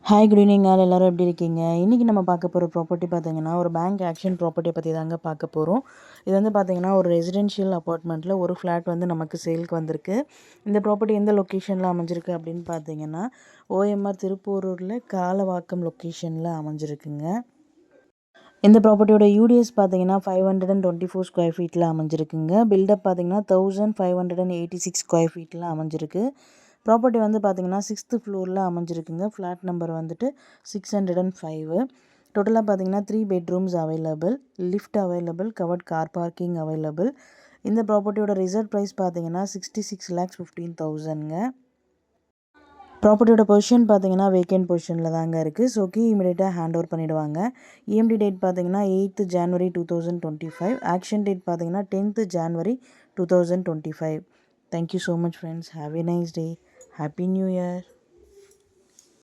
Hi good evening all எல்லோரும் எப்படி இருக்கீங்க? இன்றைக்கி நம்ம பார்க்க போகிற ப்ராப்பர்ட்டி பார்த்தீங்கன்னா ஒரு பேங்க் ஆக்ஷன் ப்ராப்பர்ட்டியை பற்றி தாங்க பார்க்க போகிறோம். இது வந்து பார்த்திங்கன்னா ஒரு ரெசிடென்ஷியல் அப்பார்ட்மெண்ட்டில் ஒரு ஃப்ளாட் வந்து நமக்கு சேலுக்கு வந்திருக்கு. இந்த ப்ராப்பர்ட்டி எந்த லொக்கேஷனில் அமைஞ்சிருக்கு அப்படின்னு பார்த்தீங்கன்னா ஓஎம்ஆர் திருப்பூரூரில் காலவாக்கம் லொக்கேஷனில் அமைஞ்சிருக்குங்க. இந்த ப்ராப்பர்ட்டியோட யூடிஎஸ் பார்த்தீங்கன்னா 524 ஸ்கொயர் ஃபீட்டில் அமைஞ்சிருக்குங்க. பில்டப் பார்த்தீங்கன்னா 1586 ஸ்கொயர் ஃபீட்டில் அமைஞ்சிருக்கு. ப்ராப்பர்ட்டி வந்து பார்த்திங்கன்னா 6th ஃப்ளோரில் அமைஞ்சிருக்குங்க. ஃப்ளாட் நம்பர் வந்துட்டு 605. டோட்டலாக பார்த்திங்கன்னா 3 bedrooms available, lift available, covert car parking available. இந்த ப்ராப்பர்ட்டியோட ரிசர்வ் ப்ரைஸ் பார்த்திங்கன்னா 66,15,000ங்க. ப்ராப்பர்ட்டியோட பொசிஷன் பார்த்தீங்கன்னா வேக்கன்ட் பொசிஷனில் தாங்க இருக்குது. ஸோ கீ இமீடியட்டாக ஹேண்ட் ஓவர் பண்ணிவிடுவாங்க. இஎம்டி டேட் பார்த்தீங்கன்னா 8th January 2025. ஆக்ஷன் டேட் பார்த்தீங்கன்னா 10th January 2025. Thank you so much friends. Have a nice day. Happy new year.